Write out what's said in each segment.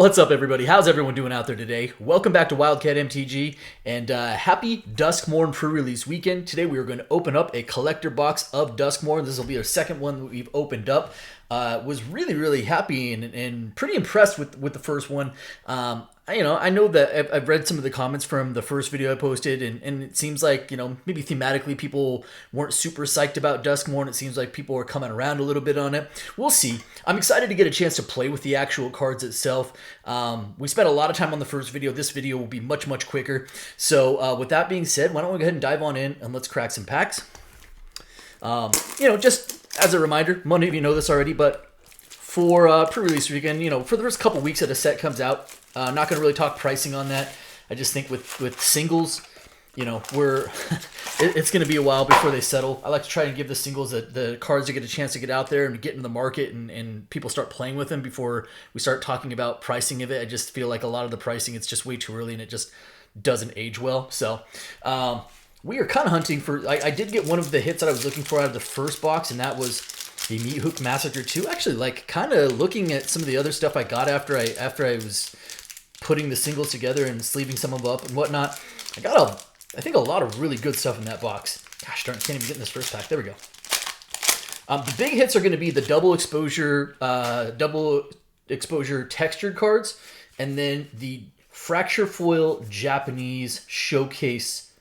What's up, everybody? How's everyone doing out there today? Welcome back to Wildcat MTG, and happy Duskmourn pre-release weekend. Today we are going to open up a collector box of Duskmourn. This will be our second one that we've opened up. Was really happy and pretty impressed with the first one. I know that I've read some of the comments from the first video I posted, and it seems like, maybe thematically people weren't super psyched about Duskmourn. It seems like people are coming around a little bit on it. We'll see. I'm excited to get a chance to play with the actual cards itself. We spent a lot of time on the first video. This video will be much quicker. So with that being said, why don't we go ahead and dive on in and let's crack some packs. Just as a reminder, many of you know this already, but for pre-release weekend, for the first couple weeks that a set comes out, I'm not going to really talk pricing on that. I just think with singles, it's going to be a while before they settle. I like to try and give the singles the cards to get a chance to get out there and get in the market and people start playing with them before we start talking about pricing of it. I just feel like a lot of the pricing, it's just way too early and it just doesn't age well. So we are kind of hunting for, I did get one of the hits that I was looking for out of the first box, and that was the Mythic Massacre 2. Actually, kind of looking at some of the other stuff I got after I was putting the singles together and sleeving some of them up and whatnot. I got I think a lot of really good stuff in that box. Gosh darn, I can't even get in this first pack. There we go. The big hits are going to be the double exposure textured cards, and then the fracture foil Japanese showcase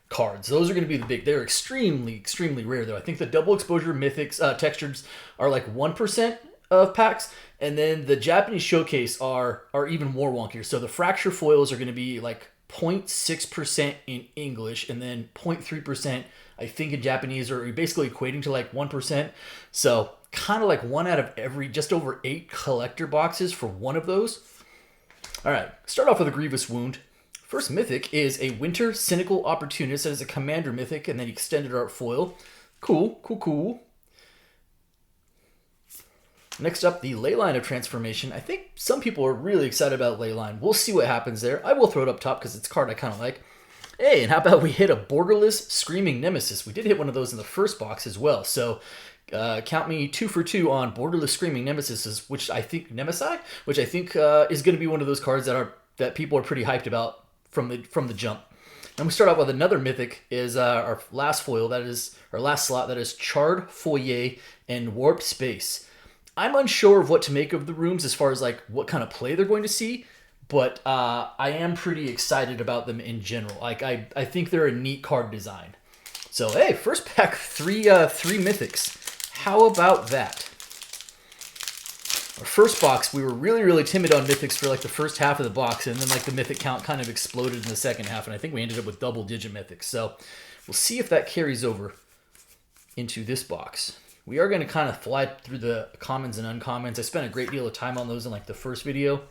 cards. Those are going to be the big. They're extremely rare though. I think the double exposure Mythics textures are like 1% of packs, and then the Japanese showcase are even more wonkier. So the fracture foils are going to be like 0.6% in English, and then 0.3% I think in Japanese, or basically equating to like 1%. So kind of like one out of every, just over 8 collector boxes for one of those. All right, start off with a Grievous Wound. First Mythic is a Winter Cynical Opportunist. That is a Commander Mythic, and then extended art foil. Cool. Next up, the Leyline of Transformation. I think some people are really excited about Leyline. We'll see what happens there. I will throw it up top because it's a card I kind of like. Hey, and how about we hit a Borderless Screaming Nemesis? We did hit one of those in the first box as well. So count me 2 for 2 on Borderless Screaming Nemesis, which I think is going to be one of those cards that people are pretty hyped about from the jump. And we start out with another Mythic, is our last foil, that is our last slot, that is Charred Foyer and Warped Space. I'm unsure of what to make of the rooms as far as like what kind of play they're going to see, but I am pretty excited about them in general. Like I think they're a neat card design. So hey, first pack, three Mythics. How about that? Our first box, we were really timid on Mythics for like the first half of the box, and then like the Mythic count kind of exploded in the second half, and I think we ended up with double-digit Mythics. So we'll see if that carries over into this box. We are going to kind of fly through the commons and uncommons. I spent a great deal of time on those in like the first video.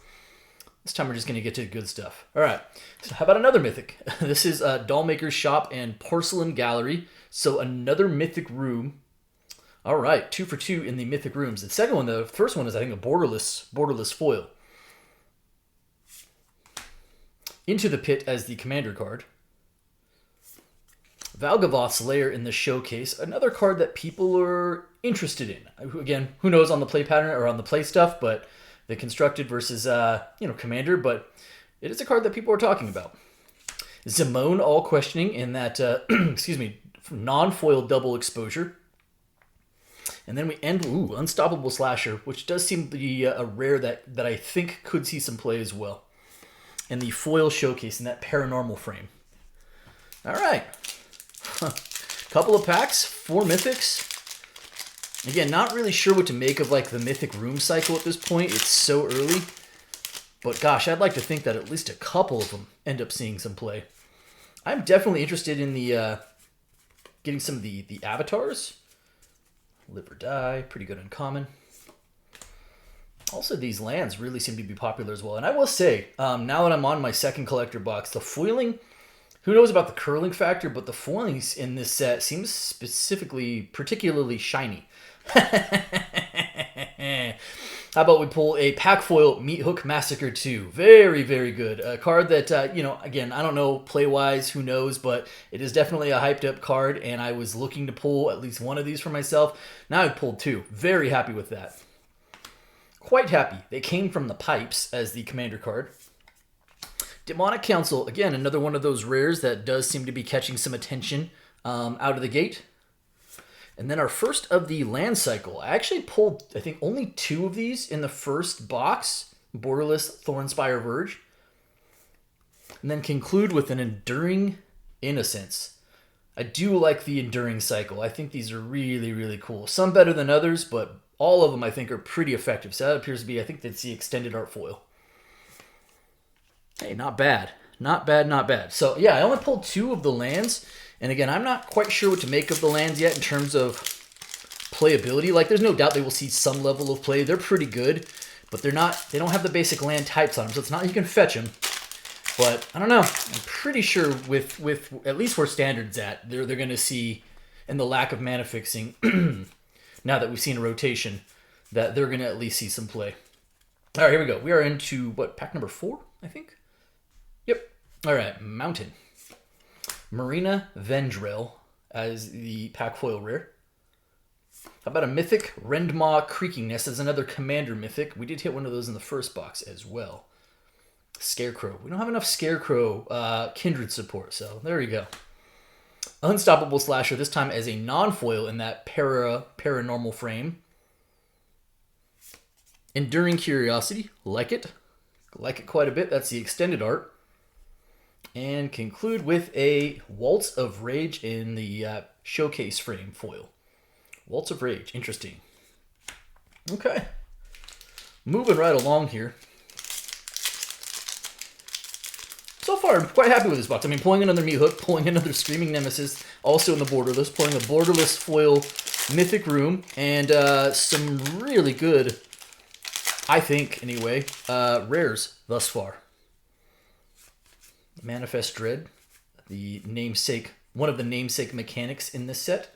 This time we're just going to get to the good stuff. All right, so how about another Mythic? This is Dollmaker's Shop and Porcelain Gallery. So another Mythic room. All right, 2 for 2 in the Mythic rooms. The first one is I think a borderless foil. Into the Pit as the commander card. Valgavoth's Lair in the showcase, another card that people are interested in. Again, who knows on the play pattern or on the play stuff, but the constructed versus commander, but it is a card that people are talking about. Zimone All Questioning in that non-foil double exposure. And then we end Unstoppable Slasher, which does seem to be a rare that I think could see some play as well. And the foil showcase in that paranormal frame. All right. Couple of packs, 4 Mythics. Again, not really sure what to make of like the Mythic room cycle at this point. It's so early. But gosh, I'd like to think that at least a couple of them end up seeing some play. I'm definitely interested in the getting some of the avatars. Live or Die, pretty good uncommon. Also, these lands really seem to be popular as well. And I will say, now that I'm on my second collector box, the foiling, who knows about the curling factor, but the foiling in this set seems particularly shiny. How about we pull a pack foil Mythic Massacre 2? Very good. A card that, again, I don't know play-wise, who knows, but it is definitely a hyped-up card, and I was looking to pull at least one of these for myself. Now I've pulled 2. Very happy with that. Quite happy. They came from the pipes as the commander card. Demonic Council, again, another one of those rares that does seem to be catching some attention out of the gate. And then our first of the land cycle. I actually pulled, I think, only 2 of these in the first box. Borderless Thornspire Verge. And then conclude with an Enduring Innocence. I do like the Enduring cycle. I think these are really, really cool. Some better than others, but all of them I think are pretty effective. So that appears to be, I think that's the extended art foil. Hey, not bad. Not bad, not bad. So yeah, I only pulled 2 of the lands. And again, I'm not quite sure what to make of the lands yet in terms of playability. Like, there's no doubt they will see some level of play. They're pretty good, but they don't have the basic land types on them, so it's not like you can fetch them. But I don't know. I'm pretty sure with at least where Standard's at, they're going to see, and the lack of mana fixing, now that we've seen a rotation, that they're going to at least see some play. All right, here we go. We are into, what, pack number 4, I think? Yep. All right, Mountain. Marina Vendrell as the pack foil rare. How about a Mythic Rendmaw Creaking Nest as another Commander Mythic? We did hit one of those in the first box as well. Scarecrow. We don't have enough Scarecrow Kindred support, so there you go. Unstoppable Slasher, this time as a non-foil in that paranormal frame. Enduring Curiosity. Like it. Like it quite a bit. That's the extended art. And conclude with a Waltz of Rage in the showcase frame foil. Waltz of Rage. Interesting. Okay. Moving right along here. So far, I'm quite happy with this box. I mean, pulling another Meat Hook, pulling another Screaming Nemesis, also in the Borderless, pulling a Borderless foil Mythic Room, and some really good, I think, anyway, rares thus far. Manifest Dread, the namesake, one of the namesake mechanics in this set,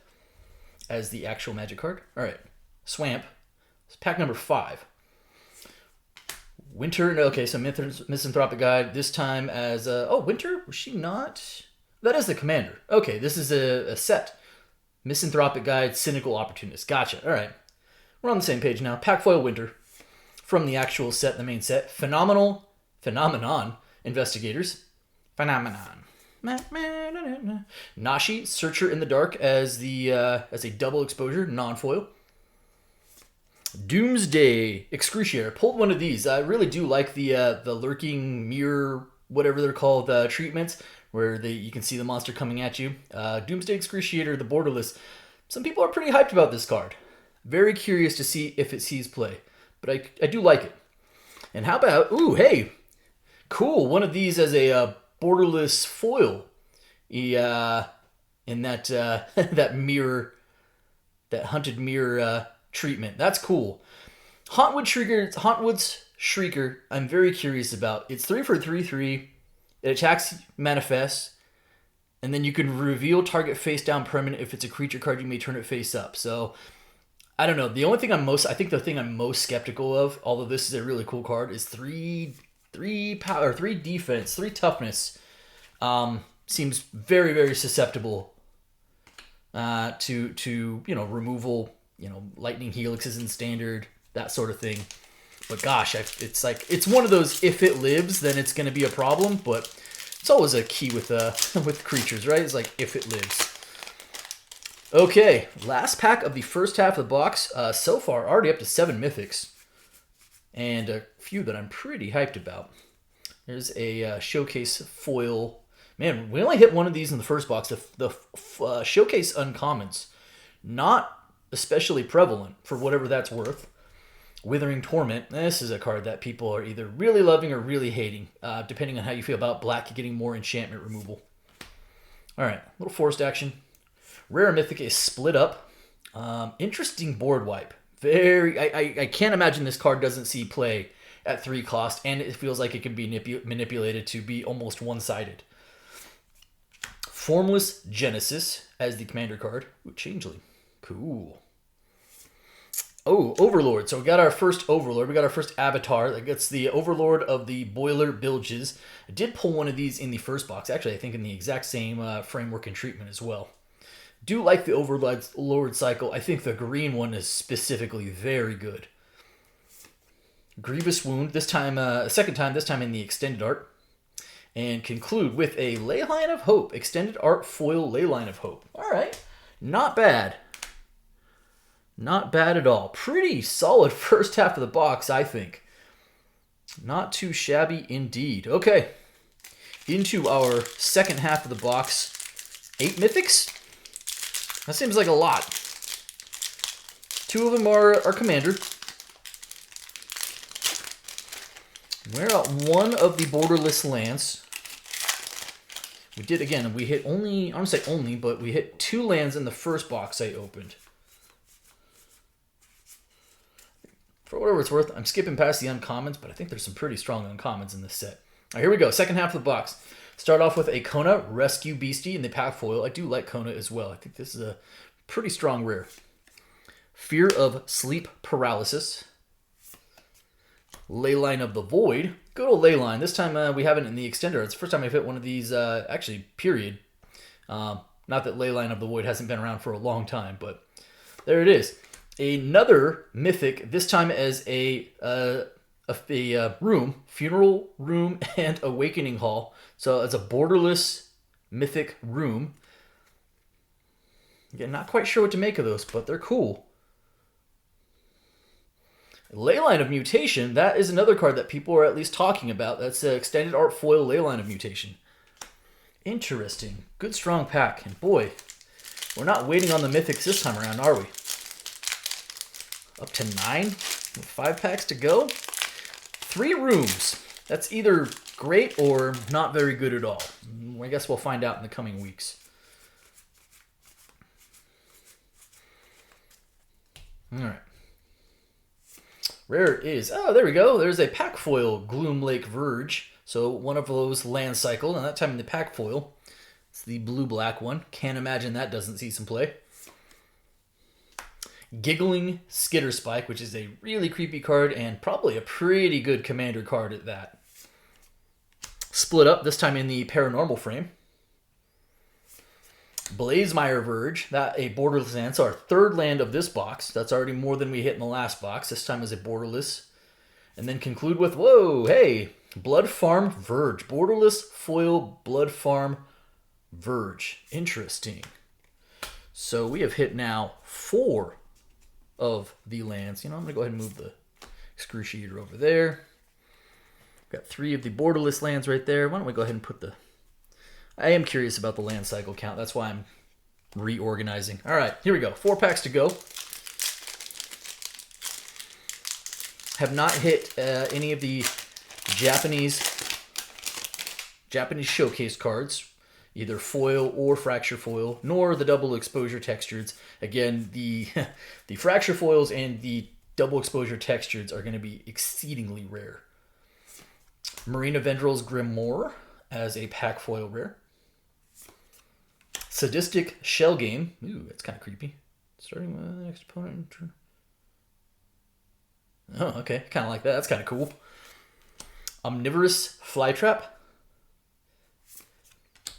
as the actual magic card. All right, Swamp. It's pack number 5. Winter. Okay, so Misanthropic Guide. This time as Winter. Was she not? That is the commander. Okay, this is a set. Misanthropic Guide, Cynical Opportunist. Gotcha. All right, we're on the same page now. Pack foil Winter from the actual set, the main set. Phenomenon Investigators. Phenomenon. Nashi, Searcher in the Dark as a double exposure, non-foil. Doomsday Excruciator. Pulled one of these. I really do like the lurking mirror, whatever they're called, treatments, where you can see the monster coming at you. Doomsday Excruciator, the Borderless. Some people are pretty hyped about this card. Very curious to see if it sees play, but I do like it. And how about, ooh, hey, cool, one of these as a Borderless foil. In that that mirror, that hunted mirror treatment. That's cool. Hauntwood's Shrieker, I'm very curious about. It's 3 for 3/3. It attacks manifests, and then you can reveal target face down permanent. If it's a creature card, you may turn it face up. So I don't know. The only thing I think the thing I'm most skeptical of, although this is a really cool card, is 3 power, 3 defense, 3 toughness. Seems very, very susceptible to removal, lightning helixes in standard, that sort of thing. But gosh, it's one of those, if it lives, then it's going to be a problem. But it's always a key with with creatures, right? It's like, if it lives. Okay, last pack of the first half of the box. So far, already up to 7 Mythics. And a few that I'm pretty hyped about. There's a showcase foil. Man, we only hit one of these in the first box. The showcase uncommons. Not especially prevalent for whatever that's worth. Withering Torment. This is a card that people are either really loving or really hating, depending on how you feel about black getting more enchantment removal. All right, little forced action. Rare Mythic is Split Up. Interesting board wipe. I can't imagine this card doesn't see play at 3 cost, and it feels like it can be manipulated to be almost one-sided. Formless Genesis as the commander card. Ooh, Changeling. Cool. Oh, Overlord. So we got our first Overlord. We got our first avatar. That gets the Overlord of the Boiler Bilges. I did pull one of these in the first box. Actually, I think in the exact same framework and treatment as well. Do like the Overlord cycle. I think the green one is specifically very good. Grievous Wound, this time, second time, this time in the extended art. And conclude with a Leyline of Hope, extended art foil Leyline of Hope. All right, not bad. Not bad at all. Pretty solid first half of the box, I think. Not too shabby indeed. Okay, into our second half of the box. 8 Mythics? That seems like a lot. 2 of them are Commander. We're at 1 of the borderless lands. We did, again, we hit only, I don't say only, but we hit 2 lands in the first box I opened. For whatever it's worth, I'm skipping past the uncommons, but I think there's some pretty strong uncommons in this set. All right, here we go. Second half of the box. Start off with a Kona Rescue Beastie in the pack foil. I do like Kona as well. I think this is a pretty strong rare. Fear of Sleep Paralysis. Leyline of the Void. Good old Leyline. This time we have it in the extender. It's the first time I've hit one of these, actually, period. Not that Leyline of the Void hasn't been around for a long time, but there it is. Another Mythic, this time as a room, Funeral Room and Awakening Hall. So it's a borderless Mythic room. Again, not quite sure what to make of those, but they're cool. Leyline of Mutation, that is another card that people are at least talking about. That's an extended art foil Leyline of Mutation. Interesting. Good strong pack. And boy, we're not waiting on the Mythics this time around, are we? Up to 9 with 5 packs to go. 3 rooms. That's either great or not very good at all. I guess we'll find out in the coming weeks. All right. Rare is, oh, there we go. There's a pack foil Gloom Lake Verge. So one of those land cycle, and that time in the pack foil. It's the blue-black one. Can't imagine that doesn't see some play. Giggling Skitter Spike, which is a really creepy card and probably a pretty good commander card at that. Split up, this time in the paranormal frame. Blazemire Verge, that a borderless land. So our third land of this box. That's already more than we hit in the last box. This time as a borderless. And then conclude with, whoa, hey, Blood Farm Verge. Borderless foil Blood Farm Verge. Interesting. So we have hit now 4 of the lands. You know, I'm going to go ahead and move the excruciator over there. Got 3 of the borderless lands right there. Why don't we go ahead and put the... I am curious about the land cycle count. That's why I'm reorganizing. All right, here we go. 4 packs to go. Have not hit any of the Japanese showcase cards, either foil or fracture foil, nor the double exposure textures. Again, the fracture foils and the double exposure textures are going to be exceedingly rare. Marina Vendrell's Grimoire as a pack foil rare. Sadistic Shell Game. Ooh, that's kind of creepy. Starting with the next opponent. Oh, okay. Kind of like that. That's kind of cool. Omnivorous Flytrap.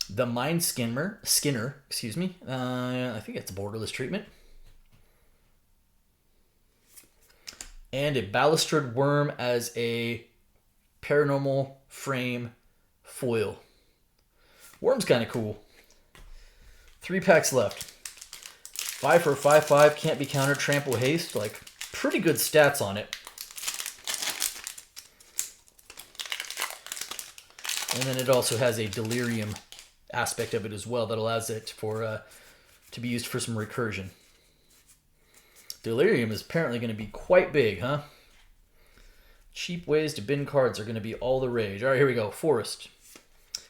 The Mind Skinner, excuse me. I think it's a borderless treatment. And a Balustrade Worm as a paranormal frame foil. Worm's kind of cool. 3 packs left. 5 for 5/5, can't be countered, trample haste. Like, pretty good stats on it. And then it also has a delirium aspect of it as well that allows it for to be used for some recursion. Delirium is apparently going to be quite big, huh? Cheap ways to bin cards are going to be all the rage. All right, here we go. Forest.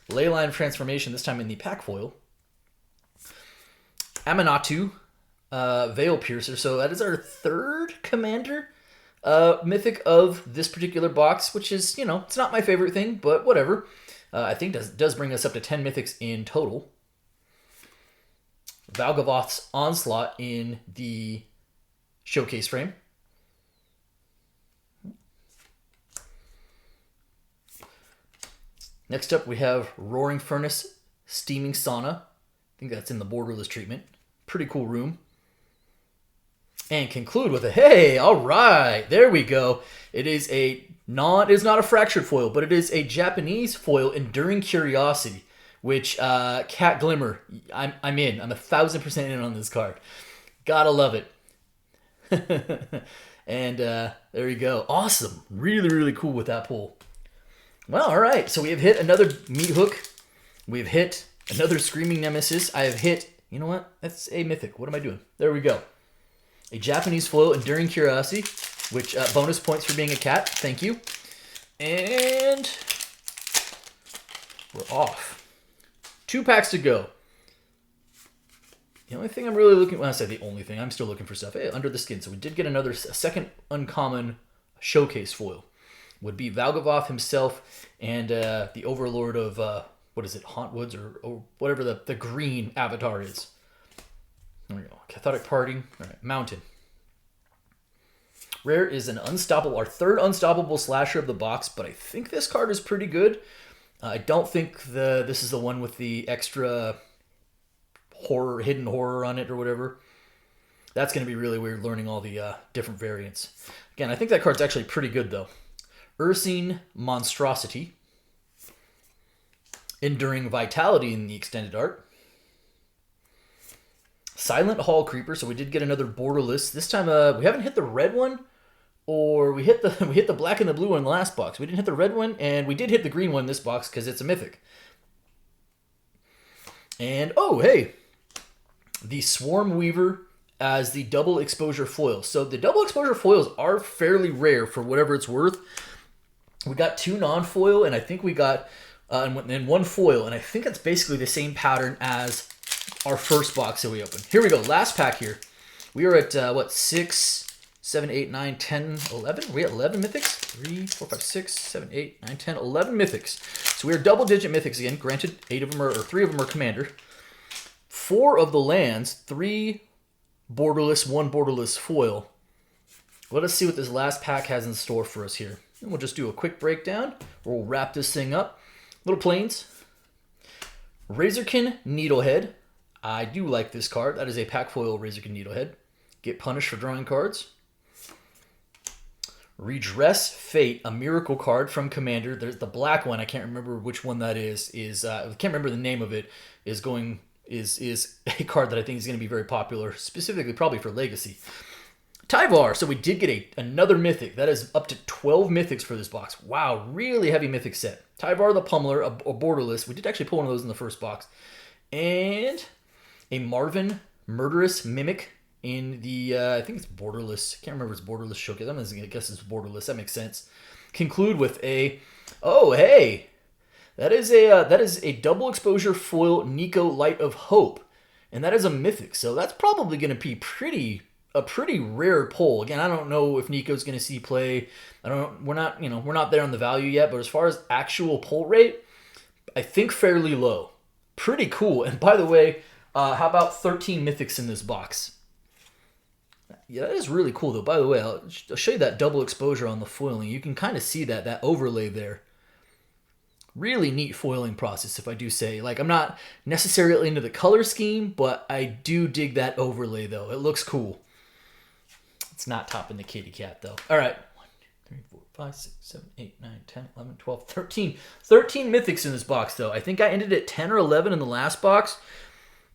Leyline Transformation, this time in the pack foil. Aminatu, Veil Piercer. So that is our 3rd commander mythic of this particular box, which is, you know, it's not my favorite thing, but whatever. I think does bring us up to 10 mythics in total. Valgavoth's Onslaught in the showcase frame. Next up, we have Roaring Furnace, Steaming Sauna. I think that's in the borderless treatment. Pretty cool room. And conclude with a, hey, all right, there we go. It is not a fractured foil, but it is a Japanese foil, Enduring Curiosity, which, Cat Glimmer, I'm in. I'm 1,000% in on this card. Gotta love it. And there you go. Awesome. Really, really cool with that pull. Well, all right. So we have hit another Meat Hook. We've hit another Screaming Nemesis. I have hit, you know what? That's a Mythic. What am I doing? There we go. A Japanese foil, Enduring Curiosity, which bonus points for being a cat. Thank you. And we're off. 2 packs to go. The only thing I'm really looking... Well, I say the only thing. I'm still looking for stuff. Hey, Under the Skin. So we did get a second uncommon showcase foil. Would be Valgavoth himself and the Overlord of... what is it? Hauntwoods or whatever the green avatar is. There we go. Cathartic Parting. All right. Mountain. Rare is an unstoppable... Our third unstoppable slasher of the box. But I think this card is pretty good. I don't think this is the one with the extra... hidden horror on it or whatever. That's going to be really weird learning all the different variants. Again, I think that card's actually pretty good though. Ursine Monstrosity. Enduring Vitality in the extended art. Silent Hall Creeper. So we did get another borderless. This time we haven't hit the red one, or we hit the black and the blue one in the last box. We didn't hit the red one, and we did hit the green one in this box because it's a Mythic. And oh hey, the Swarm Weaver as the double exposure foil. So the double exposure foils are fairly rare for whatever it's worth. We got 2 non-foil, and I think we got and 1 foil, and I think it's basically the same pattern as our first box that we opened. Here we go, last pack here. We are at what, 6, 7, 8, 9, 10, 11? Are we at 11 Mythics? 3, 4, 5, 6, 7, 8, 9, 10, 11 Mythics. So we are double-digit Mythics again. Granted, 3 of them are Commander. 4 of the lands, 3 borderless, 1 borderless foil. Let us see what this last pack has in store for us here. And we'll just do a quick breakdown. We'll wrap this thing up. Little planes. Razorkin Needlehead. I do like this card. That is a pack foil Razorkin Needlehead. Get punished for drawing cards. Redress Fate, a miracle card from Commander. There's the black one. I can't remember which one that is. I can't remember the name of it. Is a card that I think is going to be very popular, specifically probably for Legacy. Tyvar. So we did get another Mythic. That is up to 12 Mythics for this box. Wow, really heavy Mythic set. Tyvar the Pummeler, a borderless. We did actually pull one of those in the first box. And a Marvin Murderous Mimic in the, I think it's borderless. I can't remember if it's borderless showcase. I'm going to guess it's borderless. That makes sense. Conclude with oh, hey. That is a double exposure foil Nico Light of Hope. And that is a Mythic. So that's probably going to be a pretty rare pull. Again, I don't know if Nico's going to see play. We're not there on the value yet, but as far as actual pull rate, I think fairly low. Pretty cool. And by the way, how about 13 Mythics in this box? Yeah, that is really cool though. By the way, I'll show you that double exposure on the foiling. You can kind of see that overlay there. Really neat foiling process, if I do say. Like, I'm not necessarily into the color scheme, but I do dig that overlay though. It looks cool. It's not topping the kitty cat though. All right. 1, 2, 3, 4, 5, 6, 7, 8, 9, 10, 11, 12, 13. 13 Mythics in this box though. I think I ended at 10 or 11 in the last box.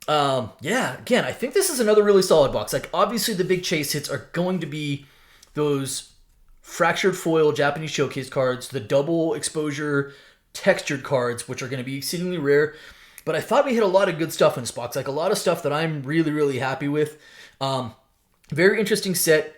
Yeah, again, I think this is another really solid box. Like, obviously the big chase hits are going to be those fractured foil Japanese showcase cards, the double exposure textured cards, which are going to be exceedingly rare. But I thought we hit a lot of good stuff in this box, like a lot of stuff that I'm really, really happy with. Very interesting set.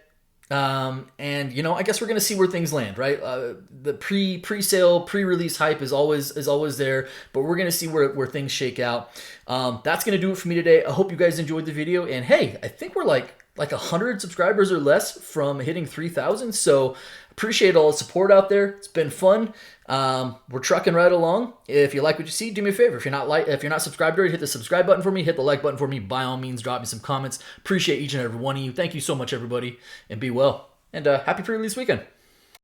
And, I guess we're going to see where things land, right? The pre-sale, pre-release hype is always there, but we're going to see where things shake out. That's going to do it for me today. I hope you guys enjoyed the video, and hey, I think we're like 100 subscribers or less from hitting 3,000, so appreciate all the support out there. It's been fun. We're trucking right along. If you like what you see, do me a favor. If you're not subscribed already, hit the subscribe button for me, hit the like button for me. By all means, drop me some comments. Appreciate each and every one of you. Thank you so much, everybody, and be well. And happy pre-release weekend.